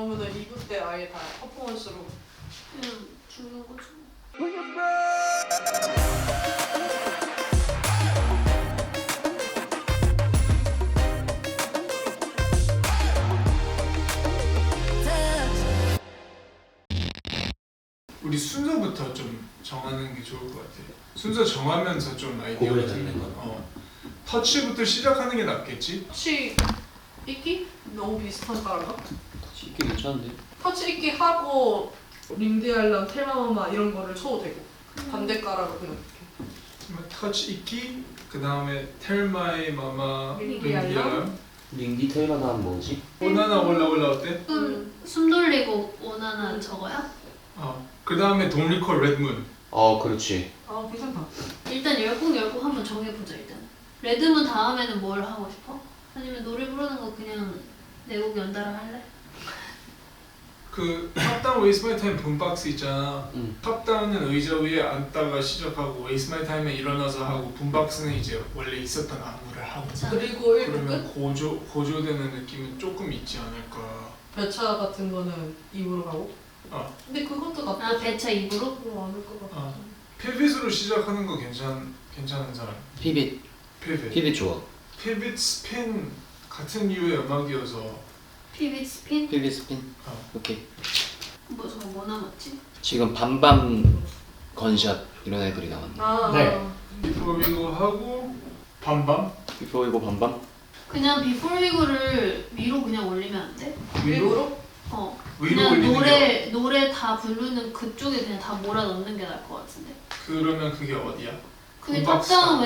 그러면은 2부 때 아예 다 퍼포먼스로 그냥 죽는 거죠. 우리 순서부터 좀 정하는 게 좋을 것 같아. 순서 정하면서 좀 아이디어가 고민을 드는 하는 거. 터치부터 시작하는 게 낫겠지? 터치 있기? 너무 비슷한 가락가? 쉽게 괜찮은데? 터치 있기 하고 링디알람, 텔마마마 이런 거를 쳐도 되고 반대 가락을 그냥 이렇게 터치 있기, 그 다음에 텔마이 마마 링디알람. 링디 텔마다는 뭐지? 오나나 올라 어때? 숨 돌리고 원하는 저거야? 그 다음에 돈리콜 레드문. 그렇지. 아 괜찮다. 일단 열곡 한번 정해보자 일단. 레드문 다음에는 뭘 하고 싶어? 아니면 노래 부르는 거 그냥 내 곡 연달아 할래? 그 탑다운 웨이스 마이 타임 붐박스 있잖아. 탑다운은 의자 위에 앉다가 시작하고 웨이스 마이 타임에 일어나서 하고 붐박스는 이제 원래 있었던 안무를 하고. 그리고 1부 그러면 끝? 고조되는 느낌은 조금 있지 않을까. 배차 같은 거는 2부로 가고 근데 그것도 나쁘지 배차 입으로? 않을 것 같아. 피빗으로 시작하는 거 괜찮은 사람. 피빗. 피빗. 피빗 좋아. 피빗 스핀 같은 류의 음악이어서 피빗 스핀? 피빗 스핀. 오케이. 저거 뭐 남았지? 지금 밤밤 건샷 이런 애들이 나왔네. 네. 비포 이거 하고 밤밤 비포 이거 밤밤? 그냥 비포 위고를 위로 그냥 올리면 안 돼? 위로? 위로 그냥 올리는 게 노래 다 부르는 그쪽에 그냥 다 몰아 넣는 게 나을 것 같은데. 그러면 그게 어디야? 그게 붐박스 탑다운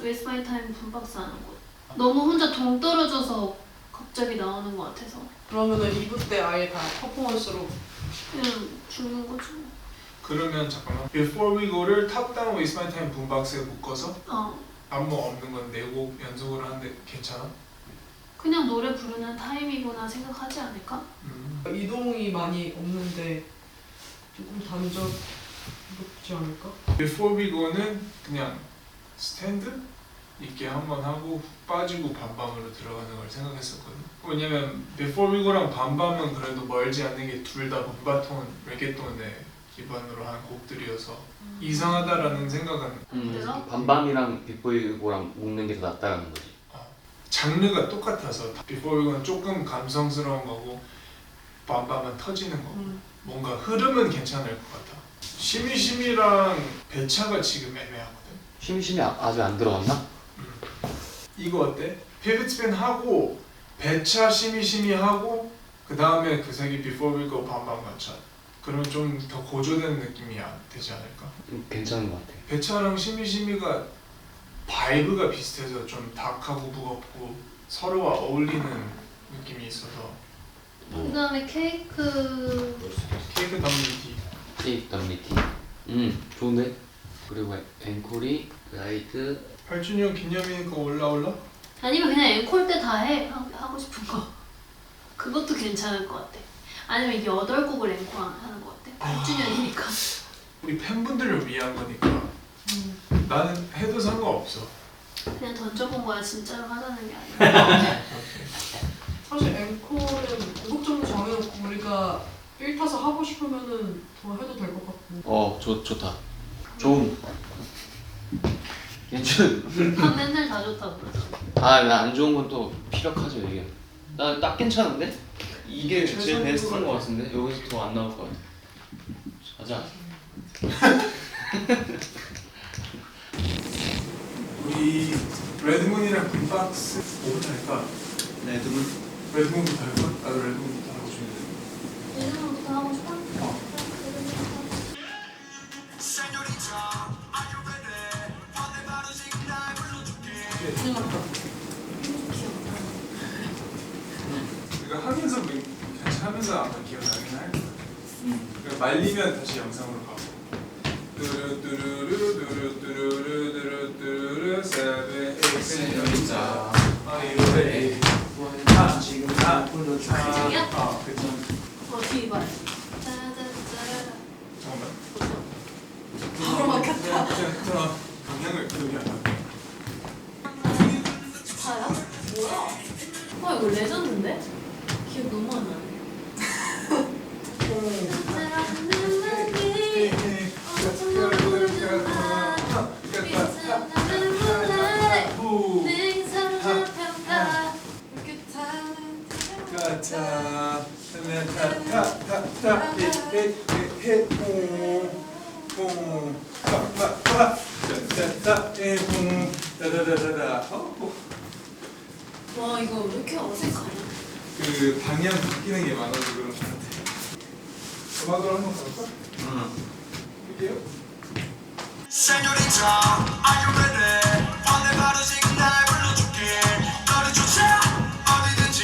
웨스트 마이 타임 붐박스 하는 거. 너무 혼자 동떨어져서 갑자기 나오는 것 같아서 그러면은 2부 때 아예 다 퍼포먼스로 그냥 죽는 거죠. 그러면 잠깐만 Before We Go를 탑다운 Waste My Time 붐박스에 묶어서 안무 없는 건 4곡 연속으로 하는데 괜찮아? 그냥 노래 부르는 타임이구나 생각하지 않을까? 이동이 많이 없는데 조금 단적롭지 않을까? Before We Go는 그냥 스탠드 있게 한번 하고 훅 빠지고 밤밤으로 들어가는 걸 생각했었거든. 왜냐면 Before We Go랑 밤밤은 그래도 멀지 않는 게 둘 다 붐바톤, 레게톤의 기반으로 한 곡들이어서 이상하다라는 생각은 그래서? 밤밤이랑 비포 이거랑 묶는 게 더 낫다라는 거지. 장르가 똑같아서 Before We Go는 조금 감성스러운 거고 밤밤은 터지는 거고 뭔가 흐름은 괜찮을 것 같아. 시미시미랑 배차가 지금 애매하거든. 심심이 아직 안 들어갔나? 이거 어때? 피빗 스핀 하고 배차 시미시미 하고 그 다음에 그 색이 Before We Go 밤밤 맞춰. 그러면 좀 더 고조되는 느낌이 되지 않을까? 괜찮은 것 같아. 배차랑 시미시미가 바이브가 비슷해서 좀 다크하고 무겁고 서로와 어울리는 느낌이 있어서 그 다음에 케이크 케이크 WT 케이크 WT. 좋은데? 그리고 앵콜이 라이트. 8주년 기념이니까 올라올라? 아니면 그냥 앵콜 때 다 해. 하고 싶은 거. 그것도 괜찮을 것 같아. 아니면 8곡을 앵콜 하는 것 같아. 8주년이니까. 우리 팬분들을 위한 거니까 나는 해도 상관없어. 그냥 던져본 거야. 진짜로 하자는 게 아니라. 사실 앵콜은 곡 정도 정해놓고 우리가 1타서 하고 싶으면은 더 해도 될 것 같고 좋다. 좋은. 괜찮. 다 맨날 다 좋다고 그러잖아. 나 안 좋은 건 또 피력하죠 이게. 나 딱 괜찮은데? 이게 제일 베스트인 것 같은데? 여기서 더 안 나올 것 같아. 가자. 우리 레드문이랑 붐박스 뭐부터 할까? 레드문부터 할까? 나도 레드문부터 하고 싶은데. 예전부터 하고 싶어? 생각다. 이거 하면서 같이 하면서 아마 기억나긴 할 거야. 그러니까 말리면 다시 영상으로 가고. 뚜루뚜루루루뚜루뚜루뚜루뚜루 세븐 생일자 아이웨이 지금 다 그중이야? 그치. 뒤에 봐요. 짜자자자. 잠깐만. 바로 막혔다. 방향을 기억이 안 나. 다야? 뭐야? 이거 레전드인데? 기억 너무 안 나네. 와 이거 왜 이렇게 어색하냐? 그 방향 바뀌는 게 많아서 그런 것 같아. 음악으로 한번 가볼까? 응. 볼게요. Señorita, are you ready? 오늘 바로 지금 날 불러줄게. 너를 쫓아 어디든지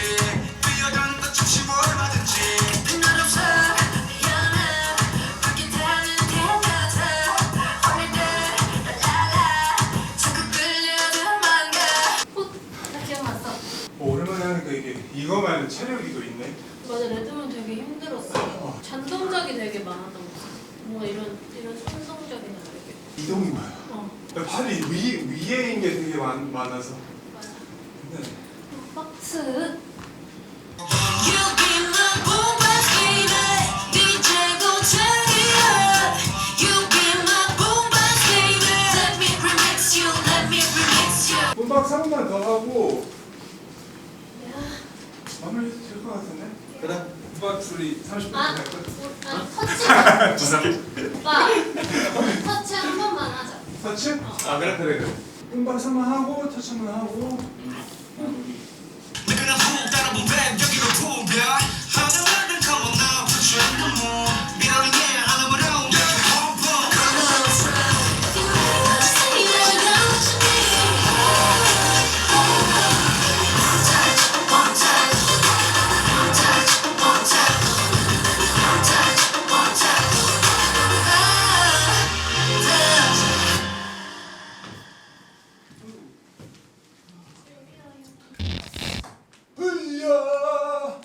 뛰어든 것 즉시 얼마든지. 날 없어 미안해 그게 다는 것 같아. 오늘들 라라라 자꾸 끌려들만 가. 나 기억났어. 오랜만에 하니까 이거 말고 체력이 또 있네. 맞아 레드문 되게 힘들었어. 잔 동작이 되게 많았던 것 같아. 뭔가 이런 손 동작이나 이렇게. 이동이 많아. 팔이 위에 있는 게 되게 많아서. 맞아. 네. 박스. You be my boom box baby. DJ go turn it up. You be my boom box baby. Let me remix you. Let me remix you. 본박 3만 더 하고 야. 마무리해도 될 것 같은데? 그래. 본박 소리 30분 아, 할 거야. 터치. 오빠. 터치 한 번만 하자. 터치? 아 그래. 본박 3만 하고 터치 한번 하고. 내가 훅 따라본 뱀 여기로 푸별. How the world come on now. Put you in the mood. 미련이 게 하나 버려. 여기 펌프. Come on, friend. Say that you know what you need. One touch, one touch. One touch, one touch. One touch, one touch. 으야.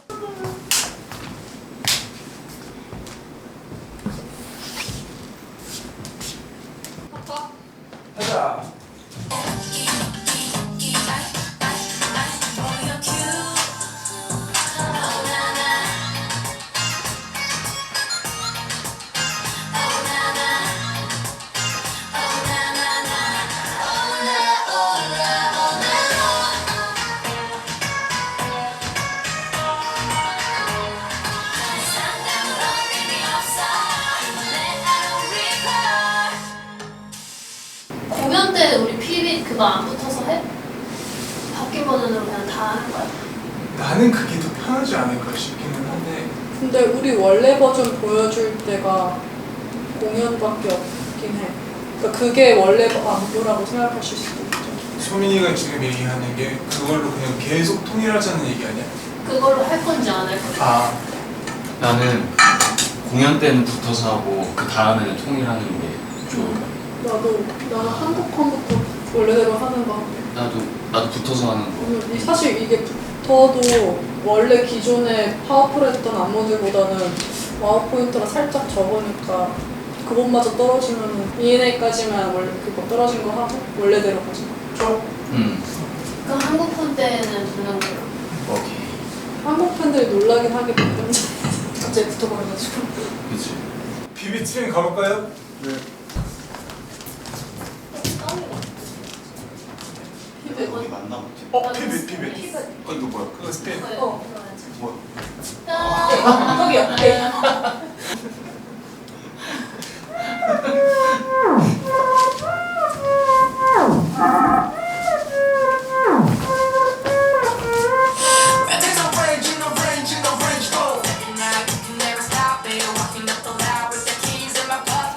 아빠. 하자. 공연 때 우리 PB 그거 안 붙어서 해? 바뀐 버전으로 그냥 다 하는 거야? 나는 그게 더 편하지 않을까 싶기는 한데. 근데 우리 원래 버전 보여줄 때가 공연밖에 없긴 해. 그러니까 그게 원래 안무라고 생각하실 수도 있죠. 소민이가 지금 얘기하는 게 그걸로 그냥 계속 통일하자는 얘기 아니야? 그걸로 할 건지 안 할 건지. 아. 나는 공연 때는 붙어서 하고 그 다음에는 통일하는 게 좋아. 나는 한국판부터 원래대로 하는 거 같아. 나도 붙어서 하는 거. 사실 이게 붙어도 원래 기존에 파워풀 했던 안무들보다는 와우 포인트가 살짝 적으니까 그것마저 떨어지면 ENA까지만 원래 그거 떨어진 거 하고 원래대로 가지. 그럼 한국판 때는 부르는 거야? 오케이. 한국 팬들이 놀라긴 하겠는데 갑자기 붙어버려가지고. 그치. 비비 트윈 가볼까요? 네. 거기 맞나 보지. 비비. 이거 뭐야? 그거 스페인. 뭐야? 거기야.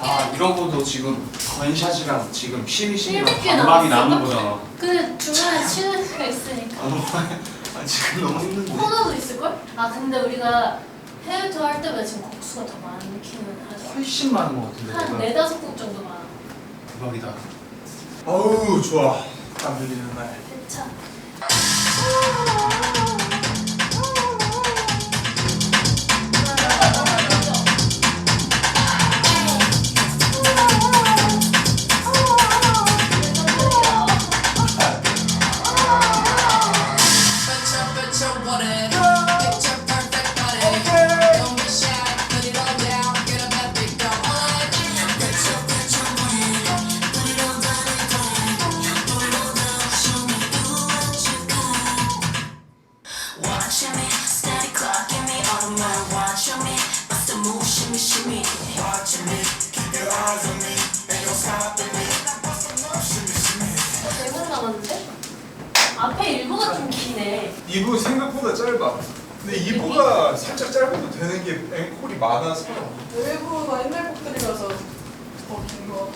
아 이러고도 지금 건샷이랑 지금 피니싱이랑 이렇게 반박이 나왔어? 남은 거잖아. 근데 중간에 치는 수가 있으니까. 아 지금 너무 힘든데. 코너도 있을걸? 아 근데 우리가 해외 투어 할 때보다 지금 곡수가 더 많기는 하죠. 훨씬 많은 거 같은데. 한 내가. 4-5곡 정도 많아. 대박이다. 어우 좋아. 땀 흘리는 날. 대차. watching me, steady clocking me, all the man watching me, bust the move, shimmy, shimmy. Watching me, keep your eyes on me, ain't no stopping me. Bust the move, shimmy, shimmy. 대본 남았는데? 앞에 일부가 좀 기네. 2부 생각보다 짧아. 근데 2부가 살짝 짧아도 되는 게 앵콜이 많아서. 일부가 옛날 곡들이라서 더 긴 거.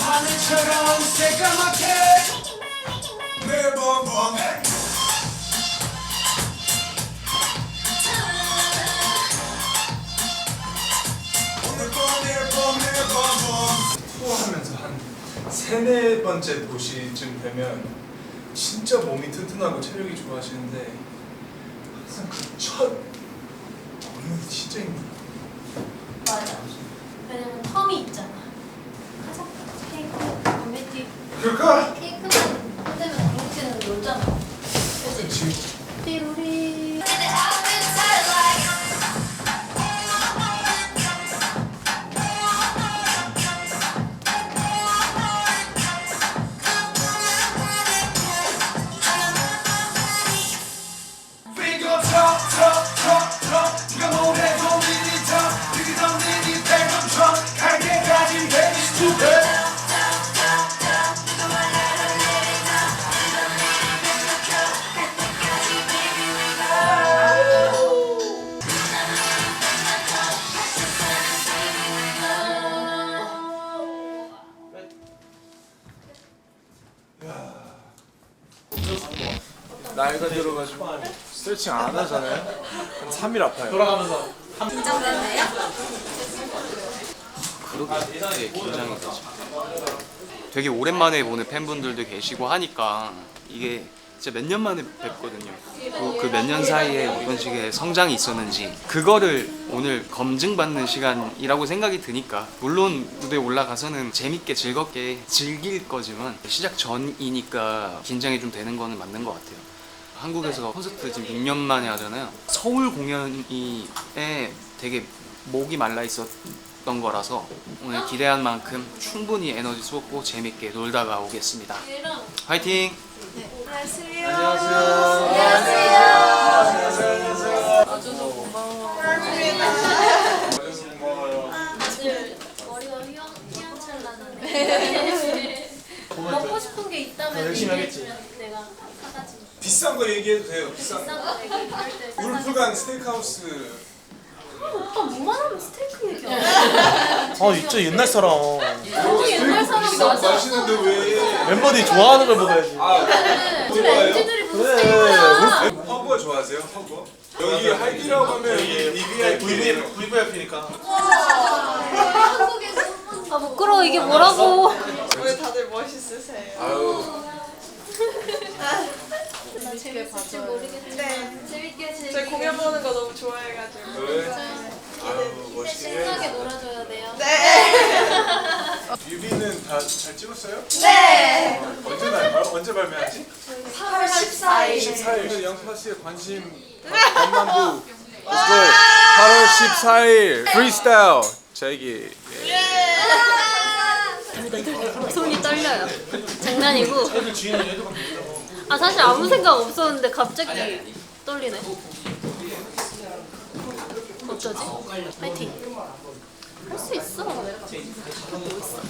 하늘처럼 새까맣게 매번 투어하면서 한 3-4번째 도시쯤 되면 진짜 몸이 튼튼하고 체력이 좋아지는데 항상 그첫 도는 진짜 힘들어. 맞아. 왜냐면 텀이 있잖아. 가자. 케이크 건배티. 그럴까? 케이크만 끝내면 그렇게는 놀잖아. 그치. 띠로리. Finger top 네가 뭐래도 밀리터 들이던 내니 백원천 갈 때까지 baby stupid 나이가 들어가지고 스트레칭 안 하잖아요. 한 3일 아파요. 그러게 되게 긴장이 되죠. 되게 오랜만에 보는 팬분들도 계시고 하니까 이게 진짜 몇 년 만에 뵙거든요. 그 몇 년 사이에 어떤 식의 성장이 있었는지 그거를 오늘 검증받는 시간이라고 생각이 드니까 물론 무대에 올라가서는 재밌게 즐겁게 즐길 거지만 시작 전이니까 긴장이 좀 되는 거는 맞는 것 같아요. 한국에서 콘서트 지금 6년 만에 하잖아요. 서울 공연이 되게 목이 말라 있었던 거라서 오늘 기대한 만큼 충분히 에너지 쏟고 재밌게 놀다가 오겠습니다. 화이팅! 와줘서 고마워. 다들 머리가 휘황찬란하네. 먹고 싶은 게 있다면 얘기해주면 내가 사가지. 비싼 거 얘기해도 돼요. 비싼 비싼 거. 거 얘기할 때 울프강 스테이크하우스. 오빠 뭐만 하면 스테이크 얘기야. 진짜 옛날 사람. 옛날 사람 맞아. 마시는데 왜? 멤버들이 좋아하는 걸 먹어야지. 요즘 MZ들이 무슨 스테이크야. 허브 좋아하세요? 허브? 여기 할기라고 하면 VVIP예요. VVIP니까. 아 부끄러워 이게 뭐라고. 왜 다들 멋있으세요? 아유. 나 재밌을지 모르겠지만 네. 재밌게 즐기게. 저희 공연 보는 거 너무 좋아해가지고. 왜? 아유 멋있게. 신나게 놀아줘야 돼요. 뮤비는 다 잘 찍었어요? 네. 언제 발매하지? 8월 14일. 14일. 양파스의 관심 전남부 8월 14일 프리스타일 제기. 손이 떨려요. 장난이고. 아 사실 아무 생각 없었는데 갑자기 떨리네. 어쩌지? 파이팅. 할 수 있어. 뭐 있어.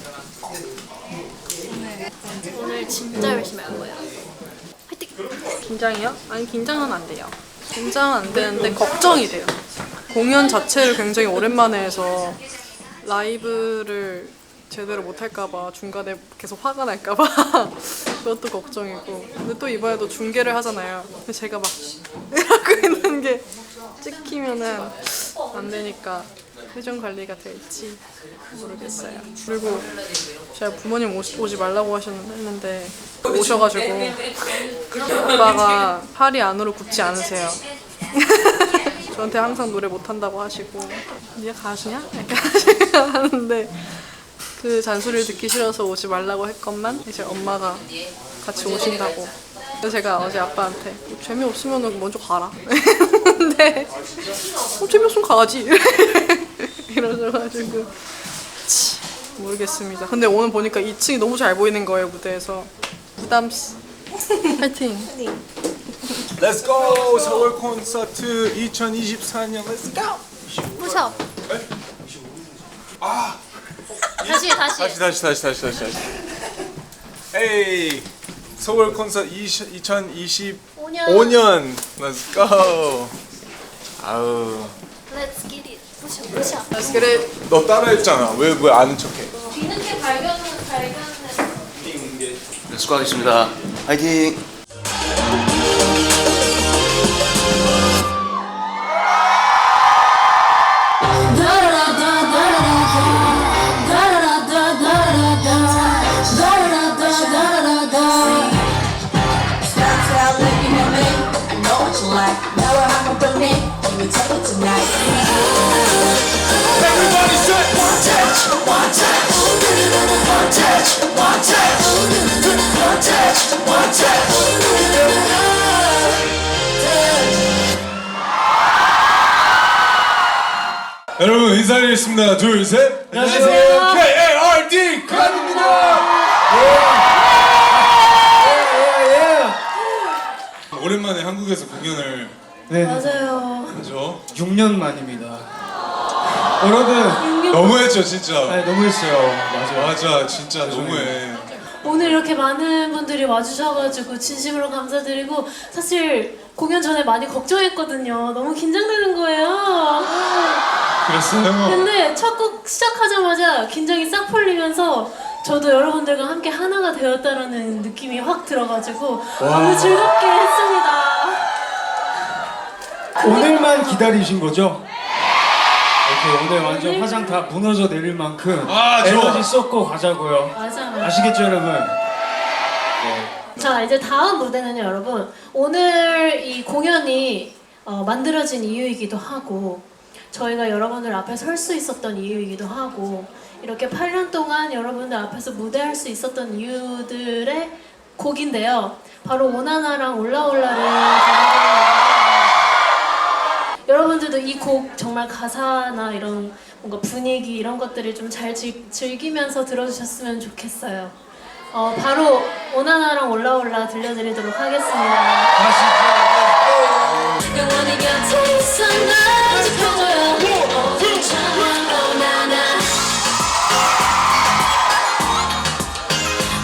오늘 진짜 열심히 할 거야. 파이팅. 긴장이요? 아니 긴장은 안 돼요. 긴장은 안 되는데 걱정이 돼요. 공연 자체를 굉장히 오랜만에 해서 라이브를 제대로 못할까봐 중간에 계속 화가 날까봐 그것도 걱정이고 근데 또 이번에도 중계를 하잖아요. 근데 제가 막 이러고 있는 게 찍히면은 안 되니까 표정 관리가 될지 모르겠어요. 그리고 제가 부모님 오지 말라고 하셨는데 오셔가지고 오빠가 팔이 안으로 굽지 않으세요. 저한테 항상 노래 못한다고 하시고 네가 가수냐? 약간 하는데 그 잔소리를 듣기 싫어서 오지 말라고 했건만 이제 엄마가 같이 오신다고. 그래서 제가 어제 아빠한테 재미없으면 먼저 가라. 근데 재미없으면 가지. 이러셔가지고 모르겠습니다. 근데 오늘 보니까 2층이 너무 잘 보이는 거예요, 무대에서. 부담스. 파이팅. Let's go! 서울 콘서트 2024년 Let's go! 무셔. 아! 다시. 헤이! 서울 콘서트 2025년 Let's go! 아우 Let's get it. 무셔. Let's get it. 너 따라했잖아. 왜 아는 척해? 뒤늦게 발견해. 수고하겠습니다. 화이팅! Everybody say one touch, one touch, one touch, one touch, one touch, one touch. 여러분 인사드리겠습니다. 둘, 셋. 안녕하세요. KARD 칸입니다. 오랜만에 한국에서 공연을 네, 맞아요. 하죠. 6년 만입니다. 여러분, 너무했죠 진짜. 너무했어요. 맞아요. 맞아 진짜 너무해. 오늘 이렇게 많은 분들이 와주셔가지고 진심으로 감사드리고 사실 공연 전에 많이 걱정했거든요. 너무 긴장되는 거예요. 그랬어요? 근데 첫 곡 시작하자마자 긴장이 싹 풀리면서 저도 여러분들과 함께 하나가 되었다라는 느낌이 확 들어가지고 너무 즐겁게 했습니다. 오늘만 기다리신 거죠? 오케이, 오늘 완전 화장 다 무너져 내릴 만큼 아, 좋아. 에너지 쏟고 가자고요. 맞아. 아시겠죠, 여러분? 자, 이제 다음 무대는요, 여러분. 오늘 이 공연이 만들어진 이유이기도 하고 저희가 여러분들 앞에 설 수 있었던 이유이기도 하고 이렇게 8년 동안 여러분들 앞에서 무대할 수 있었던 이유들의 곡인데요. 바로 오나나랑 올라올라를 여러분들도 이 곡 정말 가사나 이런 뭔가 분위기 이런 것들을 좀 잘 즐기면서 들어주셨으면 좋겠어요. 바로 오나나랑 올라올라 들려드리도록 하겠습니다. 영원히 곁에 있어 날 지켜줘요. 오늘처럼 오나나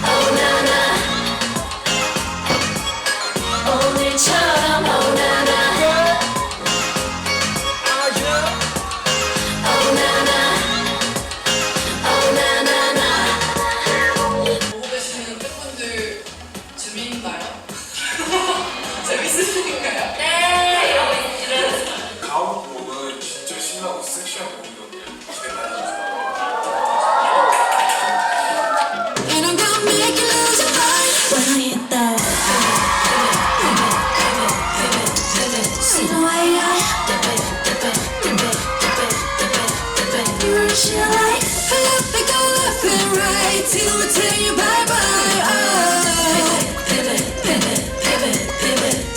오나나 오늘처럼 오나나 보고 계시는 팬분들 준비인가요? 재밌으신가요? 다음 곡은 진짜 신나고 섹시한 곡이거든요. 기대 많이 해주세요. And I'm gonna make you lose your mind when I hit that. See the way I rush your light, left it, go left and right till we tell you bye bye.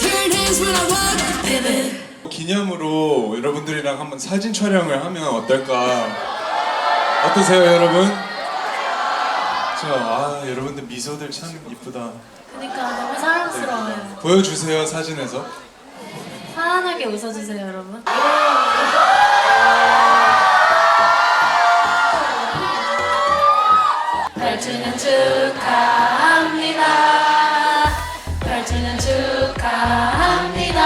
Turn hands when I walk, pivot. 기념으로 여러분들이랑 한번 사진 촬영을 하면 어떨까? 어떠세요, 여러분? 여러분들 미소들 참 이쁘다. 그러니까 너무 사랑스러워요. 보여주세요, 사진에서. 환하게 웃어주세요, 여러분. 발주년 축하합니다. 발주년 축하합니다.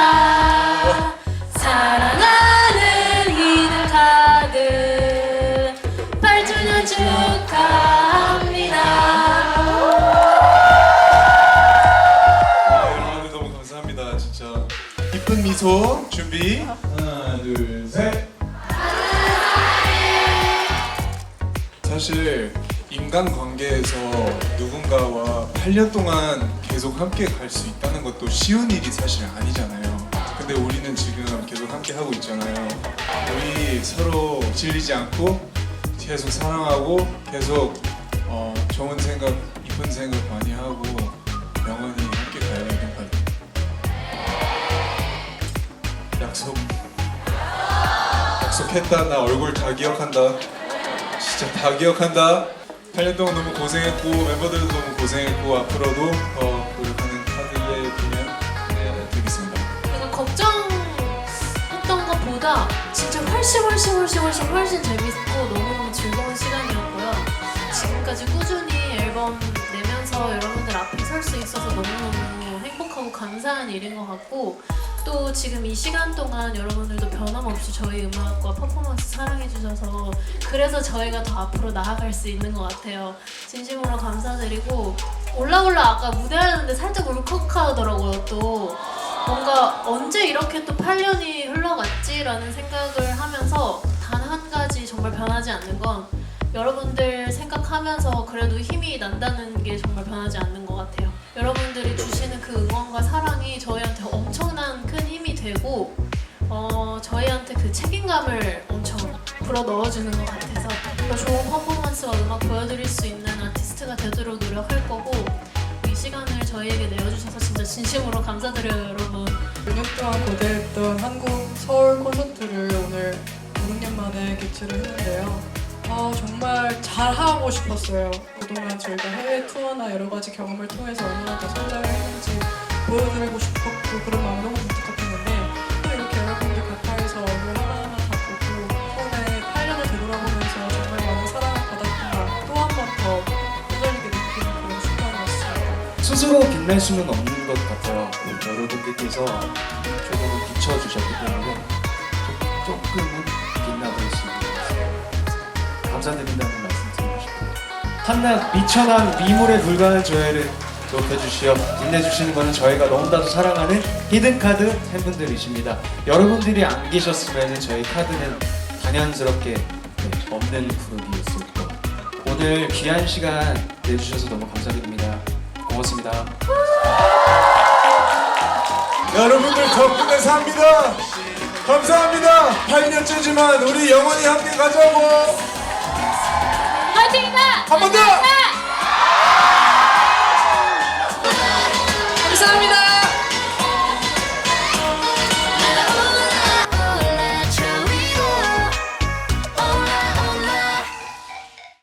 사랑하는 이들 가득 발주년 축하합니다. 여러분들 너무 감사합니다, 진짜. 이쁜 미소 준비. 하나, 둘, 셋. 사실 인간관계에서 누군가와 8년 동안 계속 함께 갈 수 있다는 것도 쉬운 일이 사실 아니잖아요. 근데 우리는 지금 계속 함께 하고 있잖아요. 우리 서로 질리지 않고 계속 사랑하고 계속 좋은 생각, 이쁜 생각 많이 하고 영원히 함께 가야 되는 것 같아요. 약속했다. 나 얼굴 다 기억한다. 진짜 다 기억한다. 8년 동안 너무 고생했고 멤버들도 너무 고생했고 앞으로도 더 노력하는 카드의 공연 되겠습니다. 제가 걱정했던 것보다 진짜 훨씬 재밌고 너무너무 즐거운 시간이었고요. 지금까지 꾸준히 앨범 내면서 여러분들 앞에 설 수 있어서 너무너무 행복하고 감사한 일인 것 같고, 또 지금 이 시간 동안 여러분들도 변함없이 저희 음악과 퍼포먼스 사랑해주셔서 그래서 저희가 더 앞으로 나아갈 수 있는 것 같아요. 진심으로 감사드리고, 올라올라 아까 무대하는데 살짝 울컥하더라고요. 또 뭔가 언제 이렇게 또 8년이 흘러갔지라는 생각을 하면서 단 한 가지 정말 변하지 않는 건 여러분들 생각하면서 그래도 힘이 난다는 게 정말 변하지 않는 것 같아요. 여러분들이 주시는 그 응원과 사랑이 저희한테 엄청난 큰 힘이 되고 저희한테 그 책임감을 엄청 불어넣어주는 것 같아서 더 좋은 퍼포먼스와 음악 보여드릴 수 있는 아티스트가 되도록 노력할 거고, 이 시간을 저희에게 내어주셔서 진짜 진심으로 감사드려요, 여러분. 6년 동안 고대했던 한국 서울 콘서트를 오늘 5년 만에 개최를 했는데요. 정말 잘하고 싶었어요. 그동안 저희가 해외 투어나 여러 가지 경험을 통해서 얼마나 더 성장을 했는지 보여드리고 싶었고 그런 마음을 너무 묵직했는데, 또 이렇게 여러분들 가까이서 얼굴 하나하나 다 보고 이번에 8년을 되돌아보면서 정말 많은 사랑을 받았구나 또 한 번 더 흔들리게 느끼는 그런 순간이었습니다. 스스로 빛날 수는 없는 것 같아요. 여러분들께서 조금은 비춰주셨기 때문에 조금은 빛나볼 수 있는 것 같아요. 감사드린다는 말씀 드리고 싶어요. 한낱 미천한 미물에 불과한 저희를 높여주시어 빛내주시는 것은 저희가 너무나도 사랑하는 히든카드 팬분들이십니다. 여러분들이 안 계셨으면 저희 카드는 당연스럽게 없는 그룹이었을 거예요. 오늘 귀한 시간 내주셔서 너무 감사드립니다. 고맙습니다. 여러분들 덕분에 삽니다. 감사합니다. 8년째지만 우리 영원히 함께 가자고. 화이팅이다! 한 번 더!